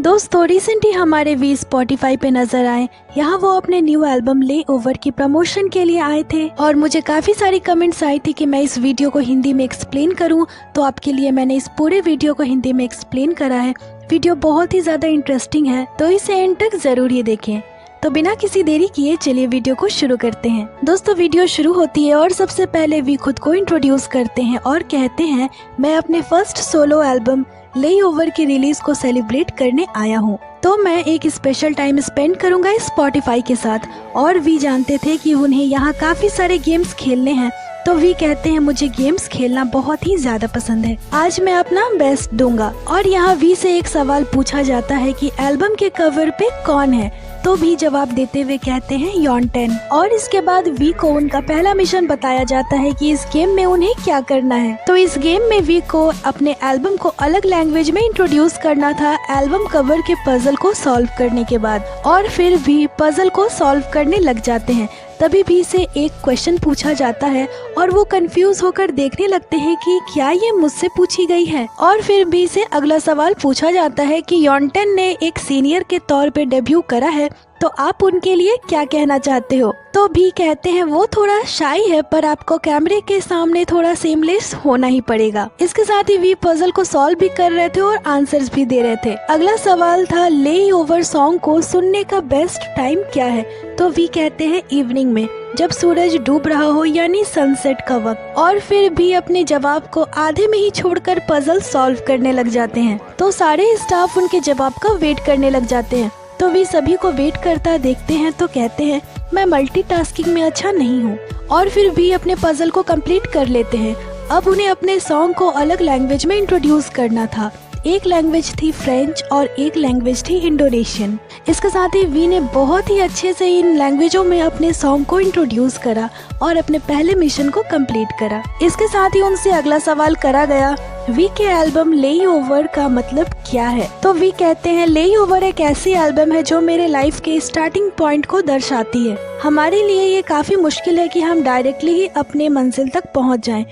दोस्तों रिसेंटली हमारे we Spotify पे नजर आए। यहाँ वो अपने न्यू एल्बम ले ओवर की प्रमोशन के लिए आए थे और मुझे काफी सारी कमेंट्स आई थी कि मैं इस वीडियो को हिंदी में एक्सप्लेन करूँ, तो आपके लिए मैंने इस पूरे वीडियो को हिंदी में एक्सप्लेन करा है। वीडियो बहुत ही ज्यादा इंटरेस्टिंग है, तो इसे एंड तक जरूर ही देखें। तो बिना किसी देरी किए चलिए वीडियो को शुरू करते हैं। दोस्तों वीडियो शुरू होती है और सबसे पहले वी खुद को इंट्रोड्यूस करते हैं और कहते हैं, मैं अपने फर्स्ट सोलो एल्बम ले ओवर की रिलीज को सेलिब्रेट करने आया हूँ, तो मैं एक स्पेशल टाइम स्पेंड करूंगा स्पॉटिफाई के साथ। और वी जानते थे कि उन्हें यहाँ काफी सारे गेम्स खेलने हैं, तो वी कहते हैं मुझे गेम्स खेलना बहुत ही ज्यादा पसंद है, आज मैं अपना बेस्ट दूंगा। और यहाँ वी से एक सवाल पूछा जाता है कि एल्बम के कवर पे कौन है, तो भी जवाब देते हुए कहते हैं यॉन्टेन। और इसके बाद वी को उनका पहला मिशन बताया जाता है कि इस गेम में उन्हें क्या करना है। तो इस गेम में वी को अपने एल्बम को अलग लैंग्वेज में इंट्रोड्यूस करना था एल्बम कवर के पजल को सॉल्व करने के बाद। और फिर भी पजल को सॉल्व करने लग जाते हैं, तभी भी से एक क्वेश्चन पूछा जाता है और वो कंफ्यूज होकर देखने लगते हैं कि क्या ये मुझसे पूछी गई है। और फिर भी से अगला सवाल पूछा जाता है कि यॉन्टेन ने एक सीनियर के तौर पे डेब्यू करा है, तो आप उनके लिए क्या कहना चाहते हो। तो भी कहते हैं वो थोड़ा शाई है, पर आपको कैमरे के सामने थोड़ा सेमलेस होना ही पड़ेगा। इसके साथ ही वी पजल को सॉल्व भी कर रहे थे और आंसर्स भी दे रहे थे। अगला सवाल था ले ओवर सॉन्ग को सुनने का बेस्ट टाइम क्या है, तो वी कहते हैं इवनिंग में, जब सूरज डूब रहा हो, यानी सनसेट का वक्त। और फिर भी अपने जवाब को आधे में ही छोड़कर पजल सॉल्व करने लग जाते हैं, तो सारे स्टाफ उनके जवाब का वेट करने लग जाते हैं। तो वे सभी को वेट करता देखते हैं, तो कहते हैं मैं मल्टीटास्किंग में अच्छा नहीं हूँ। और फिर भी अपने पजल को कंप्लीट कर लेते हैं। अब उन्हें अपने सॉन्ग को अलग लैंग्वेज में इंट्रोड्यूस करना था। एक लैंग्वेज थी फ्रेंच और एक लैंग्वेज थी इंडोनेशियन। इसके साथ ही वी ने बहुत ही अच्छे से इन लैंग्वेजों में अपने सॉन्ग को इंट्रोड्यूस करा और अपने पहले मिशन को कंप्लीट करा। इसके साथ ही उनसे अगला सवाल करा गया, वी के एल्बम ले ओवर का मतलब क्या है। तो वी कहते हैं ले ओवर एक ऐसी एल्बम है जो मेरे लाइफ के स्टार्टिंग पॉइंट को दर्शाती है। हमारे लिए ये काफी मुश्किल है कि हम डायरेक्टली ही अपने मंजिल तक पहुंच जाएं,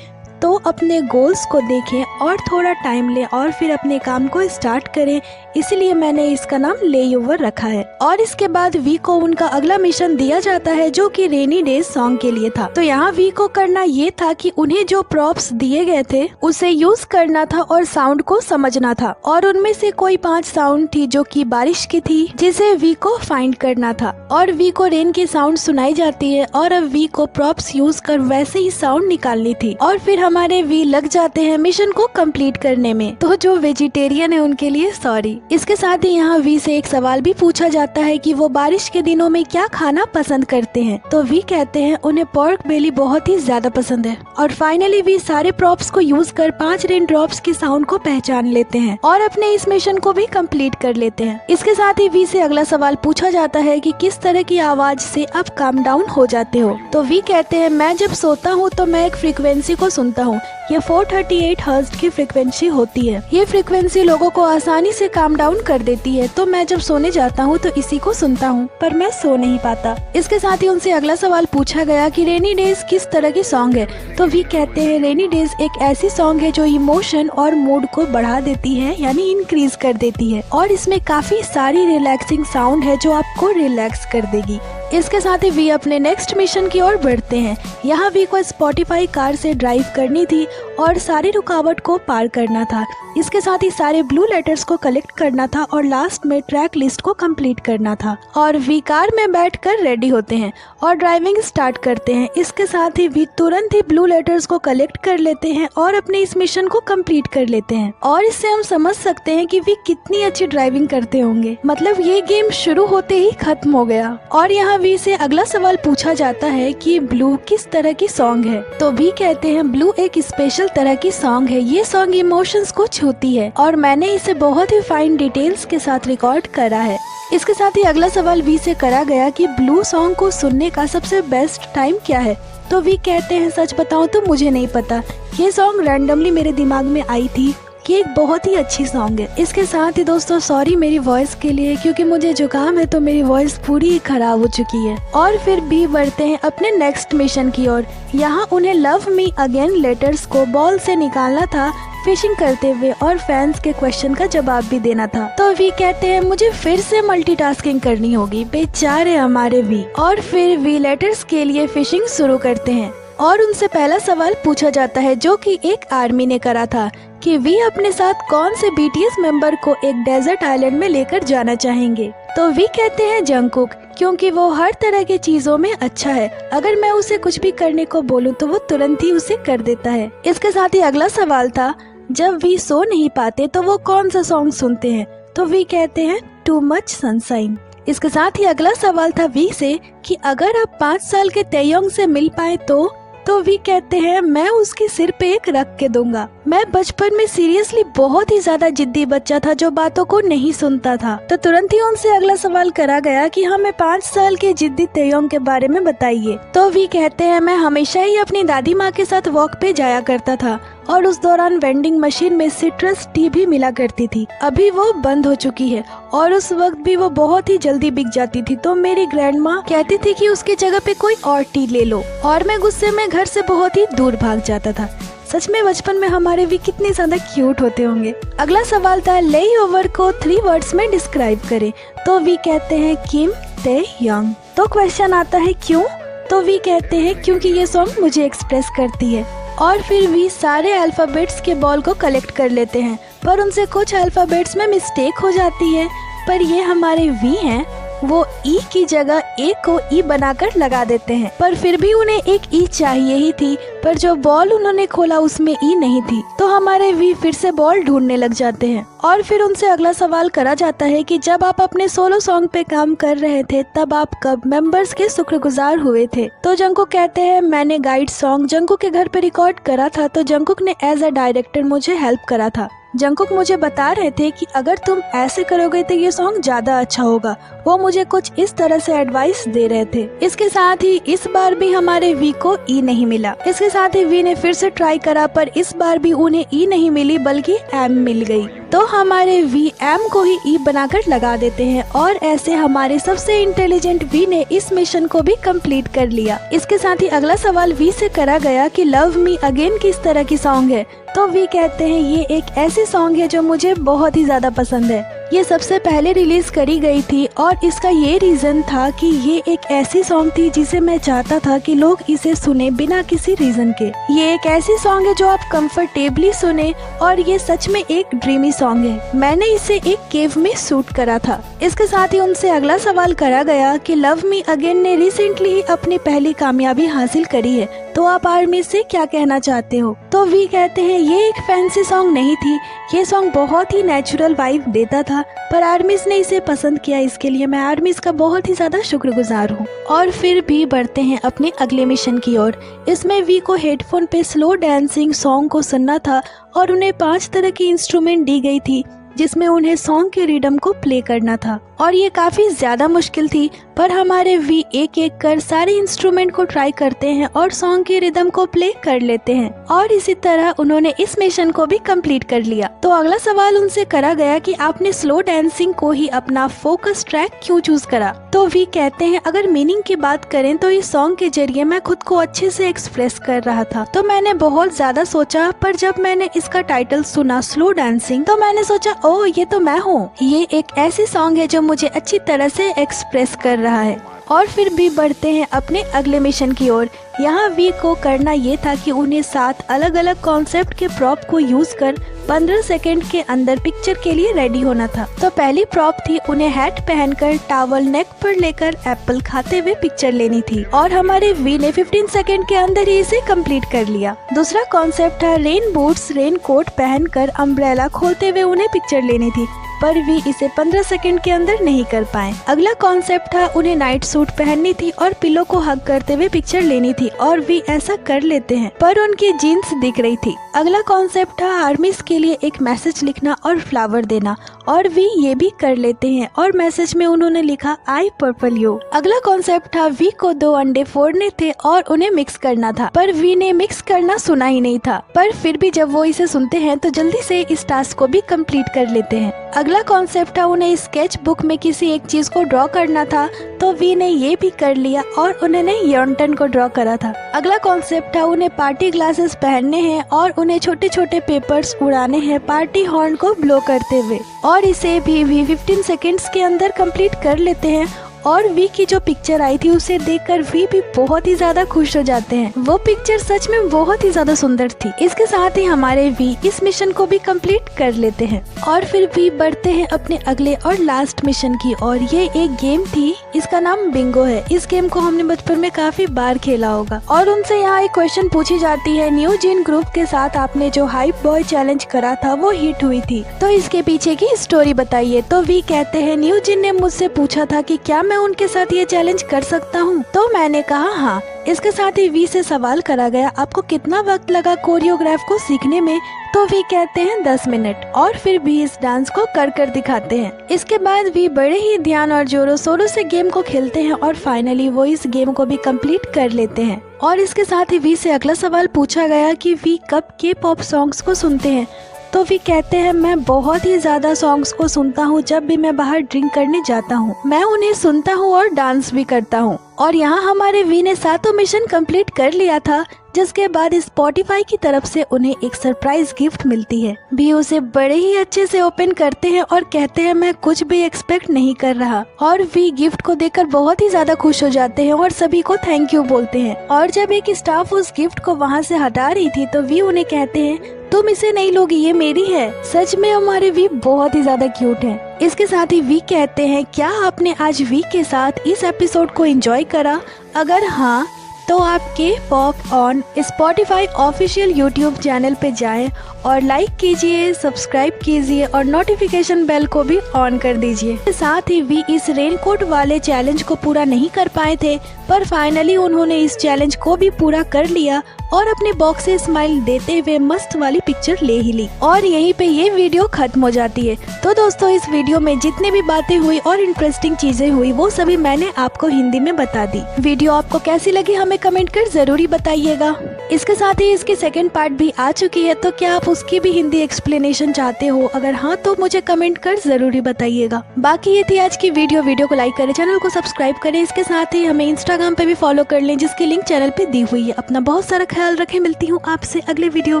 तो अपने गोल्स को देखें और थोड़ा टाइम लें और फिर अपने काम को स्टार्ट करें, इसलिए मैंने इसका नाम ले ओवर रखा है। और इसके बाद वी को उनका अगला मिशन दिया जाता है जो कि रेनी डेज सॉन्ग के लिए था। तो यहाँ वी को करना ये था कि उन्हें जो प्रॉप्स दिए गए थे उसे यूज करना था और साउंड को समझना था। और उनमें से कोई 5 साउंड थी जो कि बारिश की थी, जिसे वी को फाइंड करना था। और वी को रेन की साउंड सुनाई जाती है और अब वी को प्रॉप्स यूज कर वैसे ही साउंड निकालनी थी। और फिर हमारे वी लग जाते हैं मिशन को कंप्लीट करने में। तो जो वेजिटेरियन है उनके लिए सॉरी। इसके साथ ही यहाँ वी से एक सवाल भी पूछा जाता है कि वो बारिश के दिनों में क्या खाना पसंद करते हैं। तो वी कहते हैं उन्हें पोर्क बेली बहुत ही ज्यादा पसंद है। और फाइनली वी सारे प्रॉप्स को यूज कर 5 रेन ड्रॉप्स की साउंड को पहचान लेते हैं और अपने इस मिशन को भी कंप्लीट कर लेते हैं। इसके साथ ही वी से अगला सवाल पूछा जाता है कि किस तरह की आवाज से आप काम डाउन हो जाते हो। तो वी कहते हैं मैं जब सोता हूँ तो मैं एक फ्रीक्वेंसी को सुनता हूँ, ये 438 हर्ट्ज की फ्रीक्वेंसी होती है। ये फ्रीक्वेंसी लोगों को आसानी से काम डाउन कर देती है, तो मैं जब सोने जाता हूँ तो इसी को सुनता हूँ, पर मैं सो नहीं पाता। इसके साथ ही उनसे अगला सवाल पूछा गया कि रेनी डेज किस तरह की सॉन्ग है। तो वी कहते हैं रेनी डेज एक ऐसी सॉन्ग है जो इमोशन और मूड को बढ़ा देती है, यानी इंक्रीज कर देती है। और इसमें काफी सारी रिलैक्सिंग साउंड है जो आपको रिलैक्स कर देगी। इसके साथ ही वी अपने नेक्स्ट मिशन की ओर बढ़ते हैं। यहाँ वी को स्पॉटिफाई कार से ड्राइव करनी थी और सारी रुकावट को पार करना था। इसके साथ ही सारे ब्लू लेटर्स को कलेक्ट करना था और लास्ट में ट्रैक लिस्ट को कंप्लीट करना था। और वी कार में बैठकर रेडी होते हैं और ड्राइविंग स्टार्ट करते हैं। इसके साथ ही वी तुरंत ही ब्लू लेटर्स को कलेक्ट कर लेते हैं और अपने इस मिशन को कंप्लीट कर लेते हैं। और इससे हम समझ सकते हैं कि वी कितनी अच्छी ड्राइविंग करते होंगे, मतलब ये गेम शुरू होते ही खत्म हो गया। और यहाँ वी से अगला सवाल पूछा जाता है कि ब्लू किस तरह की सॉन्ग है। तो भी कहते हैं ब्लू एक स्पेशल तरह की सॉन्ग है, ये सॉन्ग इमोशंस को छूती है और मैंने इसे बहुत ही फाइन डिटेल्स के साथ रिकॉर्ड करा है। इसके साथ ही अगला सवाल वी से करा गया कि ब्लू सॉन्ग को सुनने का सबसे बेस्ट टाइम क्या है। तो वी कहते हैं सच बताऊं तो मुझे नहीं पता, ये सॉन्ग रैंडमली मेरे दिमाग में आई थी कि एक बहुत ही अच्छी सॉन्ग है। इसके साथ ही दोस्तों सॉरी मेरी वॉइस के लिए, क्योंकि मुझे जुकाम है तो मेरी वॉइस पूरी ही खराब हो चुकी है। और फिर भी बढ़ते हैं अपने नेक्स्ट मिशन की ओर। यहाँ उन्हें लव मी अगेन लेटर्स को बॉल से निकालना था फिशिंग करते हुए और फैंस के क्वेश्चन का जवाब भी देना था। तो वी कहते हैं मुझे फिर से मल्टीटास्किंग करनी होगी, बेचारे हमारे वी। और फिर वी लेटर्स के लिए फिशिंग शुरू करते हैं और उनसे पहला सवाल पूछा जाता है जो कि एक आर्मी ने करा था कि वी अपने साथ कौन से बीटीएस मेंबर को एक डेजर्ट आइलैंड में लेकर जाना चाहेंगे। तो वी कहते हैं जंगकुक, क्योंकि वो हर तरह की चीजों में अच्छा है। अगर मैं उसे कुछ भी करने को बोलूं तो वो तुरंत ही उसे कर देता है। इसके साथ ही अगला सवाल था जब वी सो नहीं पाते तो वो कौन सा सॉन्ग सुनते हैं। तो वी कहते हैं टू मच सनशाइन। इसके साथ ही अगला सवाल था वी से कि अगर आप 5 साल के तेयोंग से मिल पाए तो वी कहते हैं मैं उसके सिर पे एक रख के दूंगा। मैं बचपन में सीरियसली बहुत ही ज्यादा जिद्दी बच्चा था जो बातों को नहीं सुनता था। तो तुरंत ही उनसे अगला सवाल करा गया कि हमें 5 साल के जिद्दी तेयोंग के बारे में बताइए। तो वी कहते हैं मैं हमेशा ही अपनी दादी माँ के साथ वॉक पे जाया करता था और उस दौरान वेंडिंग मशीन में सिट्रस टी भी मिला करती थी। अभी वो बंद हो चुकी है और उस वक्त भी वो बहुत ही जल्दी बिक जाती थी। तो मेरी ग्रैंड माँ कहती थी कि उसकी जगह पे कोई और टी ले लो और मैं गुस्से में घर से बहुत ही दूर भाग जाता था। सच में बचपन में हमारे भी कितने ज्यादा क्यूट होते होंगे। अगला सवाल था लेई ओवर को 3 वर्ड्स में डिस्क्राइब करें। तो वी कहते हैं किम ते यंग। तो क्वेश्चन आता है क्यों। तो वी कहते हैं क्योंकि ये सॉन्ग मुझे एक्सप्रेस करती है। और फिर वी सारे अल्फाबेट्स के बॉल को कलेक्ट कर लेते हैं, पर उनसे कुछ अल्फाबेट्स में मिस्टेक हो जाती है। पर ये हमारे वी हैं, वो ई की जगह ए को ई बनाकर लगा देते हैं। पर फिर भी उन्हें एक ई चाहिए ही थी, पर जो बॉल उन्होंने खोला उसमें ई नहीं थी। तो हमारे वी फिर से बॉल ढूंढने लग जाते हैं। और फिर उनसे अगला सवाल करा जाता है कि जब आप अपने सोलो सॉन्ग पे काम कर रहे थे तब आप कब मेंबर्स के शुक्रगुजार हुए थे। तो जंगकुक कहते हैं मैंने गाइड सॉन्ग जंगकुक के घर पे रिकॉर्ड करा था, तो जंगकुक ने एज अ डायरेक्टर मुझे हेल्प करा था। जंगकुक मुझे बता रहे थे कि अगर तुम ऐसे करोगे तो ये सॉन्ग ज्यादा अच्छा होगा। वो मुझे कुछ इस तरह से एडवाइस दे रहे थे। इसके साथ ही इस बार भी हमारे वी को ई नहीं मिला। इसके साथ ही वी ने फिर से ट्राई करा, पर इस बार भी उन्हें ई नहीं मिली बल्कि एम मिल गई। तो हमारे वी एम को ही ई बनाकर लगा देते हैं और ऐसे हमारे सबसे इंटेलिजेंट वी ने इस मिशन को भी कंप्लीट कर लिया। इसके साथ ही अगला सवाल वी से करा गया कि लव मी अगेन किस तरह की सॉन्ग है। तो वी कहते हैं ये एक ऐसी सॉन्ग है जो मुझे बहुत ही ज्यादा पसंद है। ये सबसे पहले रिलीज करी गई थी और इसका ये रीजन था कि ये एक ऐसी सॉन्ग थी जिसे मैं चाहता था कि लोग इसे सुने बिना किसी रीजन के। ये एक ऐसी सॉन्ग है जो आप कंफर्टेबली सुने और ये सच में एक ड्रीमी सॉन्ग है। मैंने इसे एक केव में शूट करा था। इसके साथ ही उनसे अगला सवाल करा गया कि लव मी अगेन ने रिसेंटली ही अपनी पहली कामयाबी हासिल करी है, तो आप आर्मी से क्या कहना चाहते हो। तो वी कहते हैं ये एक फैंसी सॉन्ग नहीं थी, ये सॉन्ग बहुत ही नेचुरल वाइब देता था, पर आर्मीज ने इसे पसंद किया। इसके लिए मैं आर्मीज का बहुत ही ज्यादा शुक्रगुजार हूँ। और फिर भी बढ़ते हैं अपने अगले मिशन की ओर। इसमें वी को हेडफोन पे स्लो डांसिंग सॉन्ग को सुनना था और उन्हें 5 तरह की इंस्ट्रूमेंट दी गई थी जिसमें उन्हें सॉन्ग के रिदम को प्ले करना था और ये काफी ज्यादा मुश्किल थी, पर हमारे वी एक एक कर सारे इंस्ट्रूमेंट को ट्राई करते हैं और सॉन्ग के रिदम को प्ले कर लेते हैं और इसी तरह उन्होंने इस मिशन को भी कंप्लीट कर लिया। तो अगला सवाल उनसे करा गया कि आपने स्लो डांसिंग को ही अपना फोकस ट्रैक क्यों चूज करा। तो वी कहते हैं अगर मीनिंग की बात करें तो इस सॉन्ग के जरिए मैं खुद को अच्छे से एक्सप्रेस कर रहा था, तो मैंने बहुत ज्यादा सोचा, पर जब मैंने इसका टाइटल सुना स्लो डांसिंग तो मैंने सोचा ओह ये तो मैं हूँ। ये एक ऐसी सॉन्ग है जो मुझे अच्छी तरह से एक्सप्रेस कर रहा है। और फिर भी बढ़ते हैं अपने अगले मिशन की ओर। यहाँ वी को करना ये था कि उन्हें 7 अलग अलग कॉन्सेप्ट के प्रॉप को यूज कर 15 सेकंड के अंदर पिक्चर के लिए रेडी होना था। तो पहली प्रॉप थी उन्हें हैट पहनकर टावल नेक पर लेकर एप्पल खाते हुए पिक्चर लेनी थी और हमारे वी ने 15 सेकंड के अंदर ही इसे कंप्लीट कर लिया। दूसरा कॉन्सेप्ट था रेन बूट्स रेन कोट पहनकर अम्ब्रेला खोलते हुए उन्हें पिक्चर लेनी थी। पर वी इसे 15 सेकंड के अंदर नहीं कर पाए। अगला कॉन्सेप्ट था उन्हें नाइट सूट पहननी थी और पिलो को हग करते हुए पिक्चर लेनी थी और वी ऐसा कर लेते हैं, पर उनकी जीन्स दिख रही थी। अगला कॉन्सेप्ट था आर्मीज के लिए एक मैसेज लिखना और फ्लावर देना और वी ये भी कर लेते हैं और मैसेज में उन्होंने लिखा आई पर्पल यू। अगला कॉन्सेप्ट था वी को 2 अंडे फोड़ने थे और उन्हें मिक्स करना था, पर वी ने मिक्स करना सुना ही नहीं था, पर फिर भी जब वो इसे सुनते हैं तो जल्दी से इस टास्क को भी कंप्लीट कर लेते हैं। अगला कॉन्सेप्ट था उन्हें स्केच बुक में किसी एक चीज को ड्रॉ करना था, तो वी ने ये भी कर लिया और उन्होंने यॉन्टन को ड्रॉ करा था। अगला कॉन्सेप्ट था उन्हें पार्टी ग्लासेस पहनने हैं और उन्हें छोटे छोटे पेपर्स उड़ाने हैं पार्टी हॉर्न को ब्लो करते हुए, और इसे भी 15 सेकेंड्स के अंदर कंप्लीट कर लेते हैं। और वी की जो पिक्चर आई थी उसे देखकर वी भी बहुत ही ज्यादा खुश हो जाते हैं। वो पिक्चर सच में बहुत ही ज्यादा सुंदर थी। इसके साथ ही हमारे वी इस मिशन को भी कंप्लीट कर लेते हैं और फिर भी बढ़ते हैं अपने अगले और लास्ट मिशन की और ये एक गेम थी, इसका नाम बिंगो है। इस गेम को हमने बचपन में काफी बार खेला होगा और उनसे यहाँ एक क्वेश्चन पूछी जाती है, न्यू जीन ग्रुप के साथ आपने जो हाइप बॉय चैलेंज करा था वो हिट हुई थी, तो इसके पीछे की स्टोरी बताइए। तो वी कहते हैं न्यू जीन ने मुझसे पूछा था कि क्या मैं उनके साथ ये चैलेंज कर सकता हूँ, तो मैंने कहा हाँ। इसके साथ ही वी से सवाल करा गया आपको कितना वक्त लगा कोरियोग्राफ को सीखने में, तो वी कहते हैं 10 मिनट और फिर भी इस डांस को कर दिखाते हैं। इसके बाद वी बड़े ही ध्यान और जोरों शोरों से गेम को खेलते हैं और फाइनली वो इस गेम को भी कंप्लीट कर लेते हैं। और इसके साथ ही वी से अगला सवाल पूछा गया कि वी कब के पॉप सॉन्ग्स को सुनते हैं, तो वी कहते हैं मैं बहुत ही ज्यादा सॉन्ग्स को सुनता हूँ जब भी मैं बाहर ड्रिंक करने जाता हूँ, मैं उन्हें सुनता हूँ और डांस भी करता हूँ। और यहाँ हमारे वी ने 7 मिशन कंप्लीट कर लिया था, जिसके बाद स्पॉटिफाई की तरफ से उन्हें एक सरप्राइज गिफ्ट मिलती है। वी उसे बड़े ही अच्छे से ओपन करते हैं और कहते हैं मैं कुछ भी एक्सपेक्ट नहीं कर रहा, और वी गिफ्ट को देखकर बहुत ही ज्यादा खुश हो जाते हैं और सभी को थैंक यू बोलते हैं। और जब एक स्टाफ उस गिफ्ट को वहाँ से हटा रही थी तो वी उन्हें कहते हैं तुम इसे नहीं लोगी, ये मेरी है। सच में हमारे वी बहुत ही ज्यादा क्यूट हैं। इसके साथ ही वी कहते हैं क्या आपने आज वी के साथ इस एपिसोड को एंजॉय करा? अगर हाँ तो आप के pop on Spotify official YouTube channel पे जाएं और लाइक कीजिए, सब्सक्राइब कीजिए और नोटिफिकेशन बेल को भी ऑन कर दीजिए। साथ ही वी इस रेनकोट वाले चैलेंज को पूरा नहीं कर पाए थे, पर फाइनली उन्होंने इस चैलेंज को भी पूरा कर लिया और अपने बॉक्स से स्माइल देते हुए मस्त वाली पिक्चर ले ही ली। और यहीं पे ये वीडियो खत्म हो जाती है। तो दोस्तों इस वीडियो में जितने भी बातें हुई और इंटरेस्टिंग चीजें हुई वो सभी मैंने आपको हिंदी में बता दी। वीडियो आपको कैसी लगी हमें कमेंट कर जरूरी बताइएगा। इसके साथ ही इसकी सेकंड पार्ट भी आ चुकी है, तो क्या आप उसकी भी हिंदी एक्सप्लेनेशन चाहते हो? अगर हाँ तो मुझे कमेंट कर जरूरी बताइएगा। बाकी ये थी आज की वीडियो को लाइक करें, चैनल को सब्सक्राइब करें। इसके साथ ही हमें इंस्टाग्राम पे भी फॉलो कर लें, जिसकी लिंक चैनल पे दी हुई है। अपना बहुत सारा ख्याल रखें, मिलती हूँ आपसे अगले वीडियो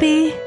पे।